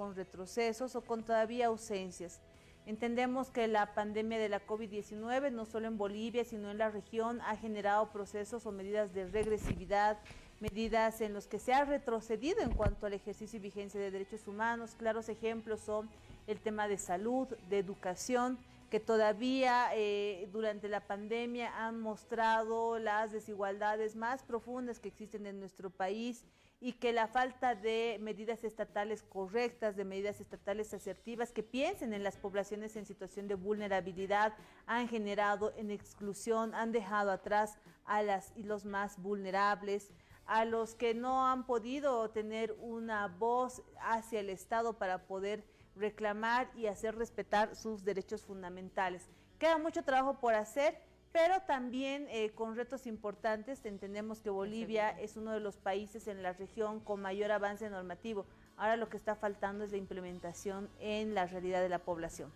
con retrocesos o con todavía ausencias. Entendemos que la pandemia de la COVID-19, no solo en Bolivia, sino en la región, ha generado procesos o medidas de regresividad, medidas en los que se ha retrocedido en cuanto al ejercicio y vigencia de derechos humanos. Claros ejemplos son el tema de salud, de educación, que todavía durante la pandemia han mostrado las desigualdades más profundas que existen en nuestro país y que la falta de medidas estatales correctas, de medidas estatales asertivas que piensen en las poblaciones en situación de vulnerabilidad han generado en exclusión, han dejado atrás a las y los más vulnerables, a los que no han podido tener una voz hacia el Estado para poder reclamar y hacer respetar sus derechos fundamentales. Queda mucho trabajo por hacer, pero también con retos importantes. Entendemos que Bolivia es uno de los países en la región con mayor avance normativo. Ahora lo que está faltando es la implementación en la realidad de la población.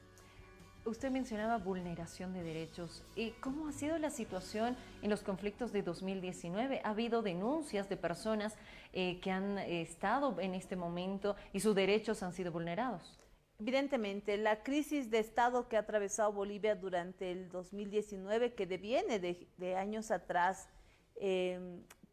Usted mencionaba vulneración de derechos. ¿Cómo ha sido la situación en los conflictos de 2019? ¿Ha habido denuncias de personas que han estado en este momento y sus derechos han sido vulnerados? Evidentemente, la crisis de Estado que ha atravesado Bolivia durante el 2019, que deviene de años atrás,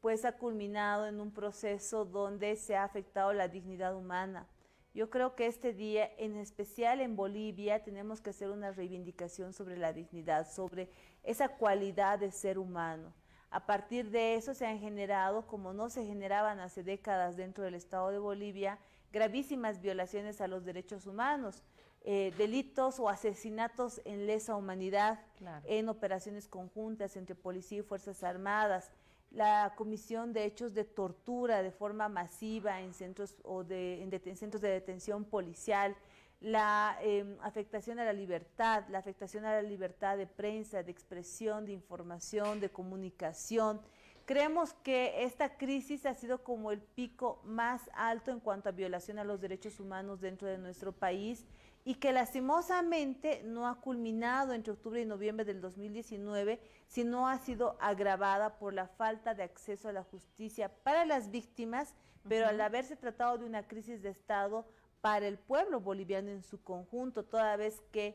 pues ha culminado en un proceso donde se ha afectado la dignidad humana. Yo creo que este día, en especial en Bolivia, tenemos que hacer una reivindicación sobre la dignidad, sobre esa cualidad de ser humano. A partir de eso se han generado, como no se generaban hace décadas dentro del Estado de Bolivia, gravísimas violaciones a los derechos humanos, delitos o asesinatos en lesa humanidad, claro, en operaciones conjuntas entre policía y fuerzas armadas, la comisión de hechos de tortura de forma masiva en centros centros de detención policial, la afectación a la libertad de prensa, de expresión, de información, de comunicación. Creemos que esta crisis ha sido como el pico más alto en cuanto a violación a los derechos humanos dentro de nuestro país y que lastimosamente no ha culminado entre octubre y noviembre del 2019, sino ha sido agravada por la falta de acceso a la justicia para las víctimas, pero al haberse tratado de una crisis de Estado para el pueblo boliviano en su conjunto, toda vez que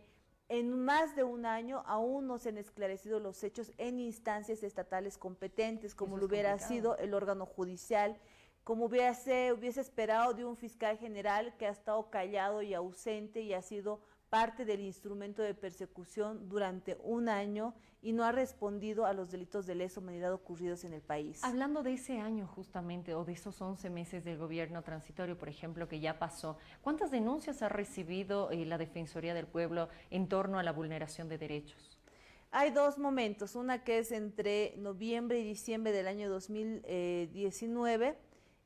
en más de un año aún no se han esclarecido los hechos en instancias estatales competentes, como lo hubiera sido el órgano judicial, como hubiese esperado de un fiscal general que ha estado callado y ausente y ha sido parte del instrumento de persecución durante un año y no ha respondido a los delitos de lesa humanidad ocurridos en el país. Hablando de ese año justamente, o de esos 11 meses del gobierno transitorio, por ejemplo, que ya pasó, ¿cuántas denuncias ha recibido la Defensoría del Pueblo en torno a la vulneración de derechos? Hay dos momentos, una que es entre noviembre y diciembre del año 2019,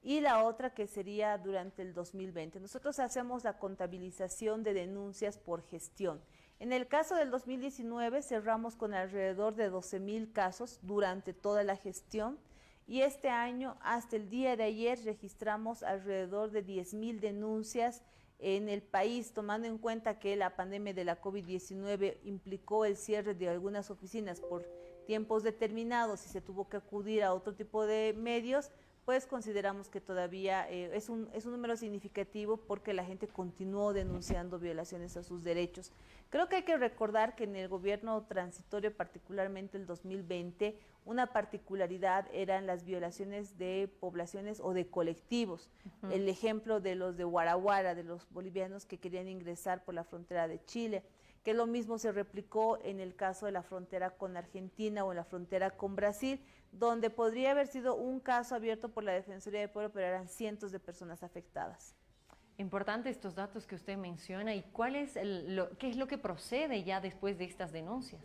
y la otra que sería durante el 2020. Nosotros hacemos la contabilización de denuncias por gestión. En el caso del 2019 cerramos con alrededor de 12,000 casos durante toda la gestión y este año, hasta el día de ayer, registramos alrededor de 10,000 denuncias en el país, tomando en cuenta que la pandemia de la COVID-19 implicó el cierre de algunas oficinas por tiempos determinados y se tuvo que acudir a otro tipo de medios. Pues consideramos que todavía es un número significativo porque la gente continuó denunciando violaciones a sus derechos. Creo que hay que recordar que en el gobierno transitorio, particularmente el 2020, una particularidad eran las violaciones de poblaciones o de colectivos. El ejemplo de los de Huarahuara, de los bolivianos que querían ingresar por la frontera de Chile, que lo mismo se replicó en el caso de la frontera con Argentina o en la frontera con Brasil, donde podría haber sido un caso abierto por la Defensoría del Pueblo, pero eran cientos de personas afectadas. Importante estos datos que usted menciona. ¿Y qué es lo que procede ya después de estas denuncias?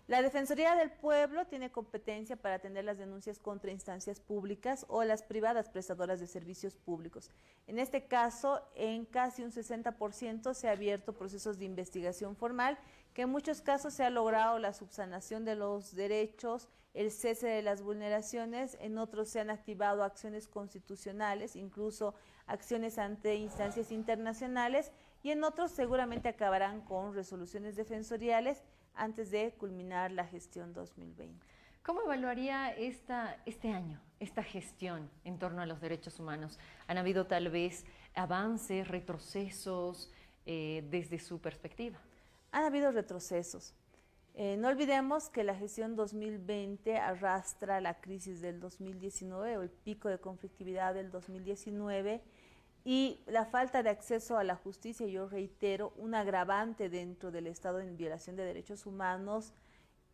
La Defensoría del Pueblo tiene competencia para atender las denuncias contra instancias públicas o las privadas prestadoras de servicios públicos. En este caso, en casi un 60% se ha abierto procesos de investigación formal, que en muchos casos se ha logrado la subsanación de los derechos, el cese de las vulneraciones, en otros se han activado acciones constitucionales, incluso acciones ante instancias internacionales, y en otros seguramente acabarán con resoluciones defensoriales antes de culminar la gestión 2020. ¿Cómo evaluaría este año, esta gestión en torno a los derechos humanos? ¿Han habido tal vez avances, retrocesos desde su perspectiva? Han habido retrocesos. No olvidemos que la gestión 2020 arrastra la crisis del 2019 o el pico de conflictividad del 2019 y la falta de acceso a la justicia, yo reitero, un agravante dentro del Estado en violación de derechos humanos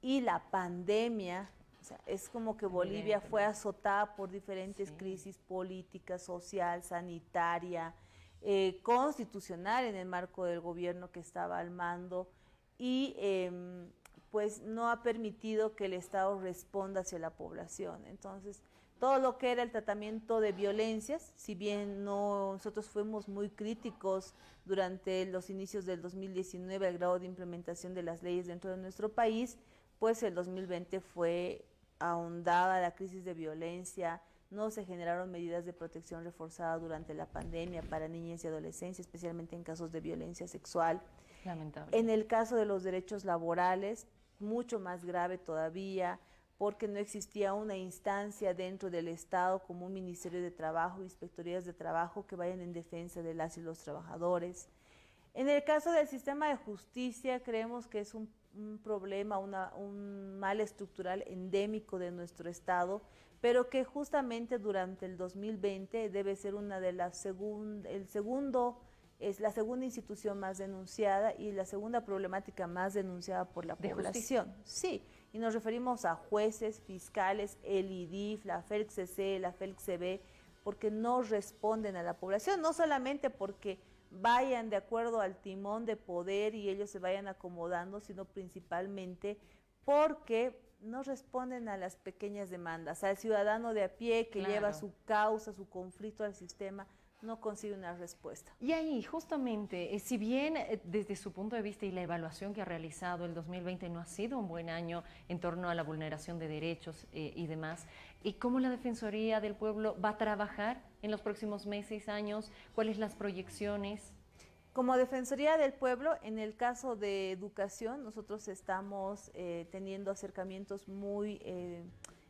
y la pandemia. O sea, es como que Bolivia fue azotada por diferentes crisis políticas, social, sanitaria, constitucional en el marco del gobierno que estaba al mando y pues no ha permitido que el Estado responda hacia la población. Entonces, todo lo que era el tratamiento de violencias, si bien nosotros fuimos muy críticos durante los inicios del 2019 al grado de implementación de las leyes dentro de nuestro país, pues el 2020 fue ahondada la crisis de violencia, no se generaron medidas de protección reforzada durante la pandemia para niñas y adolescencias, especialmente en casos de violencia sexual. Lamentable. En el caso de los derechos laborales, mucho más grave todavía, porque no existía una instancia dentro del Estado como un Ministerio de Trabajo, inspectorías de trabajo que vayan en defensa de las y los trabajadores. En el caso del sistema de justicia, creemos que es un problema, un mal estructural endémico de nuestro Estado, pero que justamente durante el 2020 debe ser una de las es la segunda institución más denunciada y la segunda problemática más denunciada por la población. Sí, y nos referimos a jueces, fiscales, el IDIF, la FELC-CC, la FELC-CB, porque no responden a la población, no solamente porque vayan de acuerdo al timón de poder y ellos se vayan acomodando, sino principalmente porque no responden a las pequeñas demandas, al ciudadano de a pie que lleva su causa, su conflicto al sistema, no consigue una respuesta. Y ahí, justamente, si bien desde su punto de vista y la evaluación que ha realizado el 2020 no ha sido un buen año en torno a la vulneración de derechos y demás, ¿y cómo la Defensoría del Pueblo va a trabajar en los próximos meses, años? ¿Cuáles las proyecciones? Como Defensoría del Pueblo, en el caso de educación, nosotros estamos teniendo acercamientos muy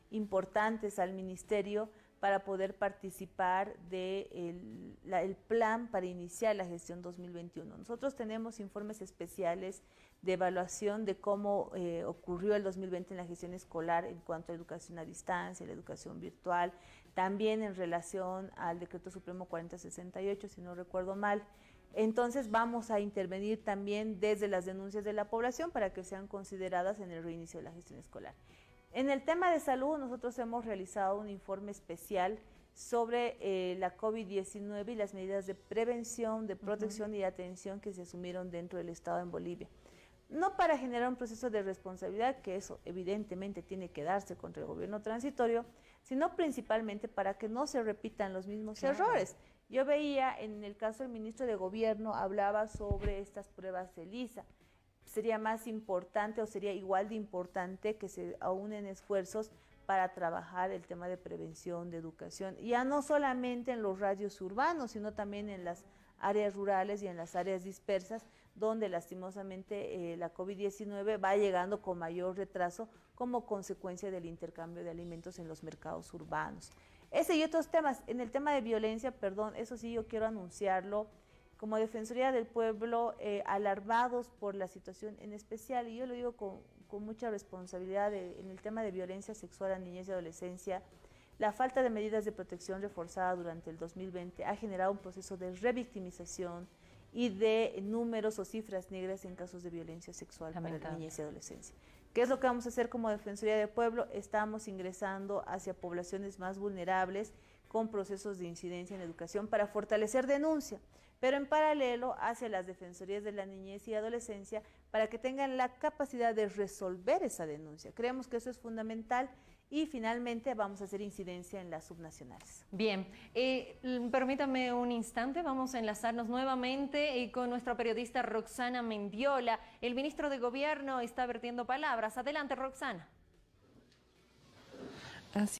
importantes al Ministerio para poder participar del plan para iniciar la gestión 2021. Nosotros tenemos informes especiales de evaluación de cómo ocurrió el 2020 en la gestión escolar en cuanto a educación a distancia, la educación virtual, también en relación al Decreto Supremo 4068, si no recuerdo mal. Entonces vamos a intervenir también desde las denuncias de la población para que sean consideradas en el reinicio de la gestión escolar. En el tema de salud, nosotros hemos realizado un informe especial sobre la COVID-19 y las medidas de prevención, de protección y de atención que se asumieron dentro del Estado en Bolivia. No para generar un proceso de responsabilidad, que eso evidentemente tiene que darse contra el gobierno transitorio, sino principalmente para que no se repitan los mismos errores. Yo veía en el caso del ministro de Gobierno, hablaba sobre estas pruebas de ELISA. Sería más importante o sería igual de importante que se aúnen esfuerzos para trabajar el tema de prevención, de educación, ya no solamente en los radios urbanos, sino también en las áreas rurales y en las áreas dispersas, donde lastimosamente la COVID-19 va llegando con mayor retraso como consecuencia del intercambio de alimentos en los mercados urbanos. Ese y otros temas. En el tema de violencia, perdón, eso sí yo quiero anunciarlo, como Defensoría del Pueblo, alarmados por la situación en especial, y yo lo digo con mucha responsabilidad en el tema de violencia sexual a niñez y adolescencia, la falta de medidas de protección reforzada durante el 2020 ha generado un proceso de revictimización y de números o cifras negras en casos de violencia sexual para la niñez y adolescencia. ¿Qué es lo que vamos a hacer como Defensoría del Pueblo? Estamos ingresando hacia poblaciones más vulnerables con procesos de incidencia en educación para fortalecer denuncia, pero en paralelo hacia las defensorías de la niñez y adolescencia para que tengan la capacidad de resolver esa denuncia. Creemos que eso es fundamental y finalmente vamos a hacer incidencia en las subnacionales. Bien, permítame un instante, vamos a enlazarnos nuevamente con nuestra periodista Roxana Mendiola. El ministro de Gobierno está vertiendo palabras. Adelante, Roxana. Así